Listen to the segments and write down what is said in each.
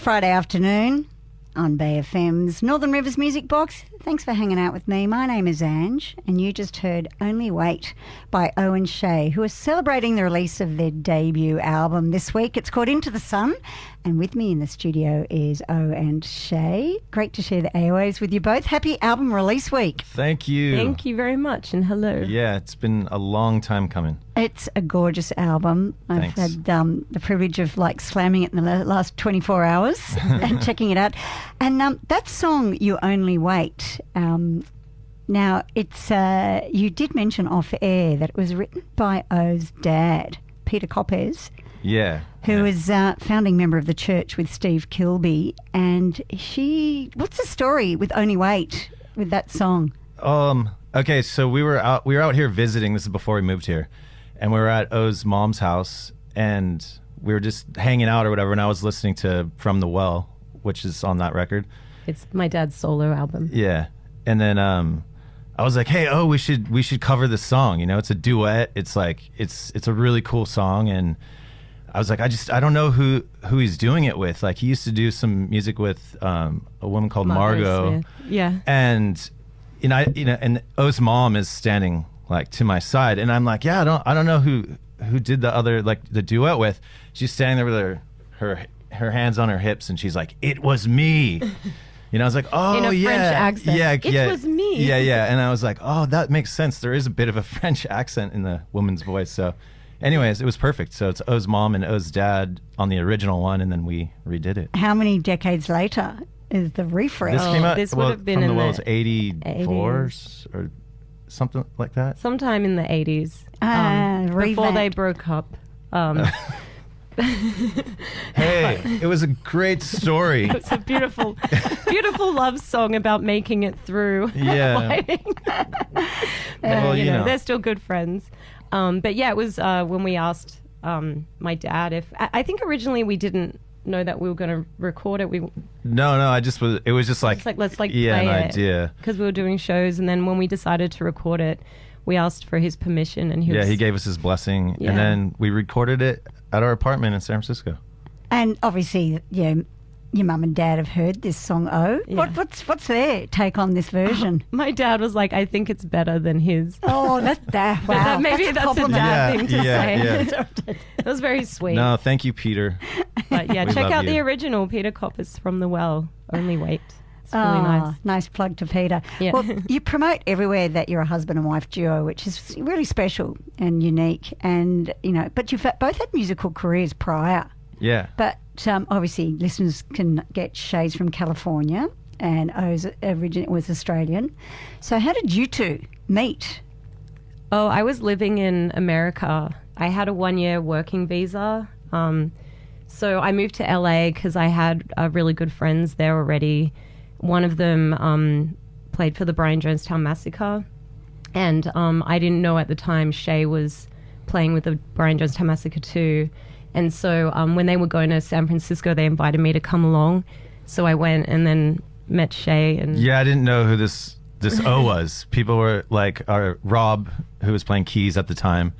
Friday afternoon on Bay FM's Northern Rivers Musicbox. Thanks for hanging out with me. My name is Ange, and you just heard Only Wait by and Shea, who are celebrating the release of their debut album this week. It's called Into the Sun, and with me in the studio is and Shea. Great to share the airwaves with you both. Happy album release week. Thank you. Thank you very much, and hello. Yeah, it's been a long time coming. It's a gorgeous album. Thanks. I've had the privilege of slamming it in the last 24 hours and checking it out. And that song, You Only Wait, now it's you did mention off air that it was written by O's dad, Peter Coppers. Yeah. Who is a founding member of the church with Steve Kilby. And what's the story with Only Wait with that song? Okay, so we were out here visiting. This is before we moved here. And we were at O's mom's house, and we were just hanging out or whatever, and I was listening to From the Well, which is on that record. It's my dad's solo album. Yeah. And then I was like, hey, we should cover this song. You know, it's a duet. It's like it's a really cool song, and I was like, I don't know who he's doing it with. Like, he used to do some music with a woman called Margot. Yeah. And and O's mom is standing to my side, and I'm like, yeah, I don't know who did the other the duet with. She's standing there with her hands on her hips, and she's like, it was me. I was like, oh, in a yeah, French accent. Yeah, it was me. Yeah, and I was like, oh, that makes sense. There is a bit of a French accent in the woman's voice. So, anyways, it was perfect. So it's O's mom and O's dad on the original one, and then we redid it. How many decades later is the refresh? This came out. This would have been From in the the Wells 84 or something like that. Sometime in the 80s. Before they broke up. Hey, it was a great story. It was a beautiful love song about making it through. Yeah. Well, they're still good friends. But yeah, it was when we asked my dad if I think originally we didn't know that we were going to record it. No, it was just like let's play an it, idea, because we were doing shows, and then when we decided to record it, we asked for his permission, and he gave us his blessing. Yeah. And then we recorded it at our apartment in San Francisco. And obviously, your mum and dad have heard this song, Oh. Yeah. What's their take on this version? My dad was like, I think it's better than his. Oh, wow. But maybe that's a dad thing to say. Yeah. It was very sweet. No, thank you, Peter. But yeah, We check love out you. the original Peter Coppers From the Well, Only Wait. It's really nice. Nice plug to Peter. Yeah. Well, you promote everywhere that you're a husband and wife duo, which is really special and unique. And, but you've both had musical careers prior. Yeah. But obviously listeners can get Shea's from California and O's originally was Australian. So how did you two meet? Oh, I was living in America. I had a 1-year working visa. So I moved to LA because I had really good friends there already. One of them played for the Brian Jonestown Massacre. And I didn't know at the time Shea was playing with the Brian Jonestown Massacre too. And so when they were going to San Francisco, they invited me to come along. So I went and then met Shea. And Yeah, I didn't know who this O was. People were like, Rob, who was playing keys at the time,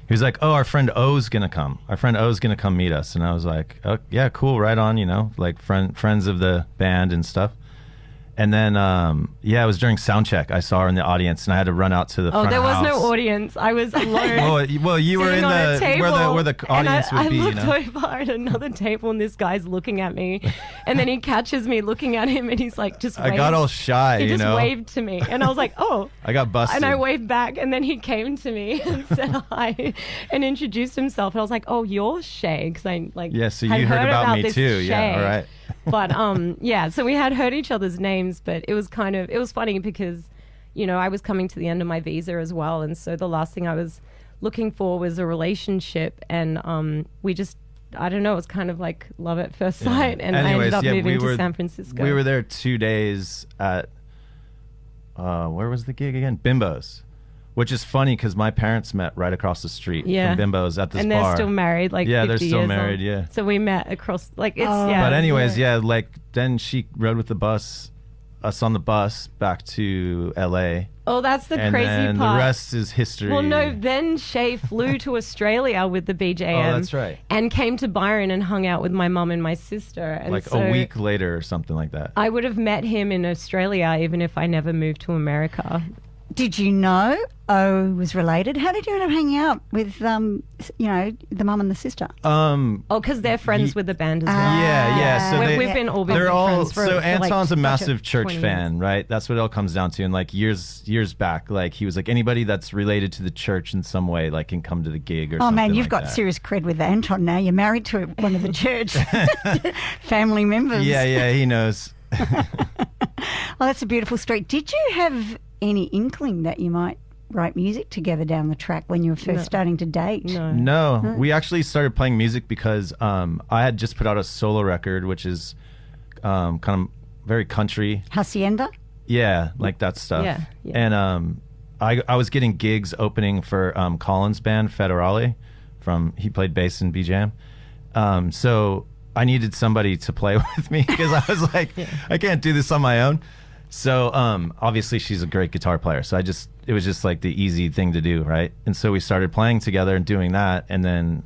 he was like, oh, our friend O's going to come. Our friend O's going to come meet us. And I was like, oh, yeah, cool, right on, friends of the band and stuff. And then, it was during sound check. I saw her in the audience, and I had to run out to the front there was house. no audience. I was alone. well, you were in where the audience would be. I looked over at another table, and this guy's looking at me, and then he catches me looking at him, and he's like, just waves. I got all shy, He just waved to me, and I was like, oh. I got busted. And I waved back, and then he came to me and said hi and introduced himself. And I was like, oh, you're Shea, because I Yeah, so had you heard about me this too. Shea. Yeah, all right. But so we had heard each other's names, but it was funny because, I was coming to the end of my visa as well. And so the last thing I was looking for was a relationship. And we just, I don't know, it was kind of like love at first sight. And Anyways, I ended up moving to San Francisco. We were there 2 days at, where was the gig again? Bimbo's. Which is funny because my parents met right across the street from Bimbo's at this bar. And they're still married, 50 they're still years married, on. yeah. So we met across, But anyways, then she rode with the bus us on the bus back to LA. Oh, that's the And crazy then part. the rest is history. Well, no, then Shea flew to Australia with the BJM. Oh, that's right. And came to Byron and hung out with my mum and my sister. And Like so a week later or something like that. I would have met him in Australia even if I never moved to America. Did you know O was related? How did you end up hanging out with, the mum and the sister? Oh, because they're friends with the band as well. Yeah. So We've been all been they're all friends for so like Anton's a massive church 20 fan, right? That's what it all comes down to. And like years back, like he was like anybody that's related to the church in some way, like can come to the gig or Oh something. man, you've like got that. serious cred with Anton now. You're married to one of the church family members. Yeah, he knows. Oh, that's a beautiful story. Did you have any inkling that you might write music together down the track when you were first starting to date? No, we actually started playing music because I had just put out a solo record, which is kind of very country. Hacienda? Yeah, like that stuff. Yeah. And I was getting gigs opening for Colin's band, Federale. He played bass in BJam. So I needed somebody to play with me because I was like, I can't do this on my own. So obviously she's a great guitar player. So it was just like the easy thing to do, right? And so we started playing together and doing that. And then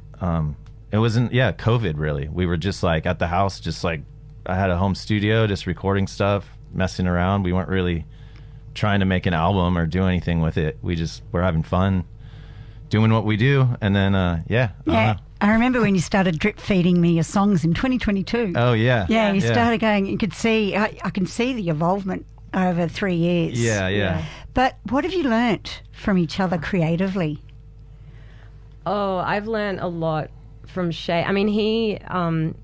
it wasn't, COVID really. We were just like at the house, just like I had a home studio, just recording stuff, messing around. We weren't really trying to make an album or do anything with it. We just were having fun doing what we do. And then, I don't know. I remember when you started drip feeding me your songs in 2022. Oh, yeah. Yeah, you started going, you could see, I can see the evolvement over 3 years. Yeah. But what have you learnt from each other creatively? Oh, I've learned a lot from Shea. I mean,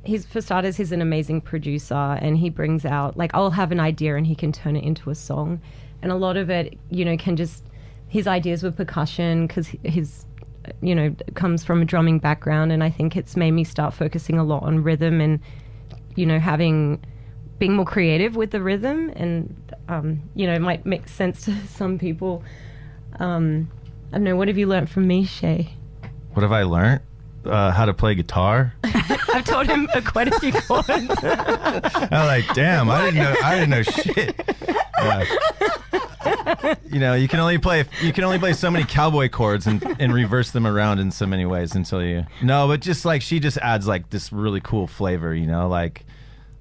he's for starters, he's an amazing producer, and he brings out, like, I'll have an idea and he can turn it into a song. And a lot of it, can just, his ideas with percussion, because his, comes from a drumming background, and I think it's made me start focusing a lot on rhythm and, being more creative with the rhythm, and, it might make sense to some people. I don't know, what have you learned from me, Shea? What have I learned? How to play guitar. I've taught him quite a few chords. I'm like, damn, I didn't know shit. You can only play so many cowboy chords and reverse them around in so many ways but just like she just adds like this really cool flavor, like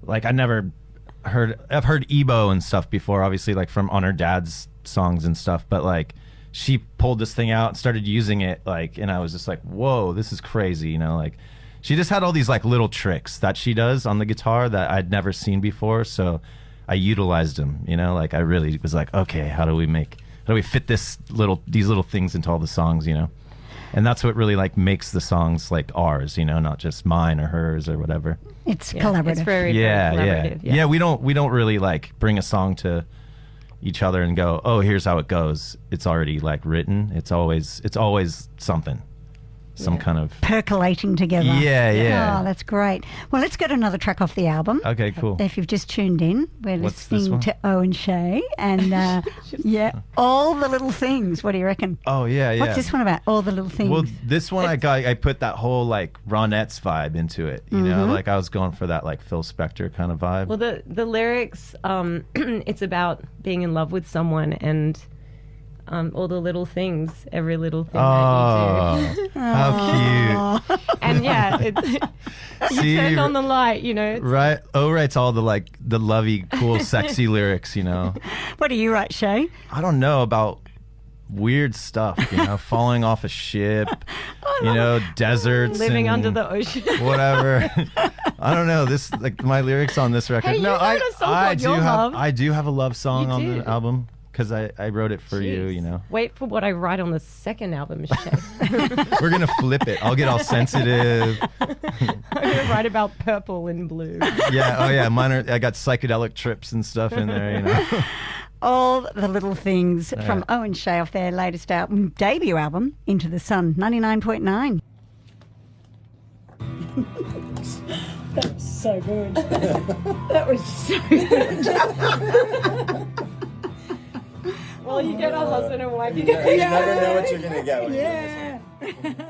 I've heard Ebo and stuff before, obviously like from on her dad's songs and stuff, but like she pulled this thing out and started using it, like, and I was just like, whoa, this is crazy, like she just had all these like little tricks that she does on the guitar that I'd never seen before, so I utilized them, like I really was like, okay, how do we fit these little things into all the songs, and that's what really like makes the songs like ours, not just mine or hers or whatever. It's collaborative. It's very collaborative. Yeah, we don't really like bring a song to each other and go, oh, here's how it goes. It's already like written. It's always something. Some kind of percolating together. Yeah. Oh, that's great. Well, let's get another track off the album. Okay, cool. If you've just tuned in, we're What's this listening one? to O and Shea, and all the little things. What do you reckon? Oh yeah. What's this one about? All the little things. Well, this one I put that whole like Ronettes vibe into it. Like I was going for that like Phil Spector kind of vibe. Well, the lyrics, it's about being in love with someone and all the little things, every little thing that you do. How cute. And you turned on the light, Right. Oh, writes all the like the lovey, cool, sexy lyrics, What do you write, Shea? I don't know about weird stuff, falling off a ship, deserts, living and under the ocean. whatever. I don't know. This like my lyrics on this record. Hey, you wrote a song called Your Love. I do have a love song on do. the album because I wrote it for you. Wait for what I write on the second album, Shea. We're gonna flip it. I'll get all sensitive. I'm gonna write about purple and blue. Yeah. Oh yeah. I got psychedelic trips and stuff in there. All the little things from O and Shea off their latest album, debut album, Into the Sun, 99.9. That was so good. That was so good. Well, you get a husband and wife. You never know what you're going to get when you do this. Yeah.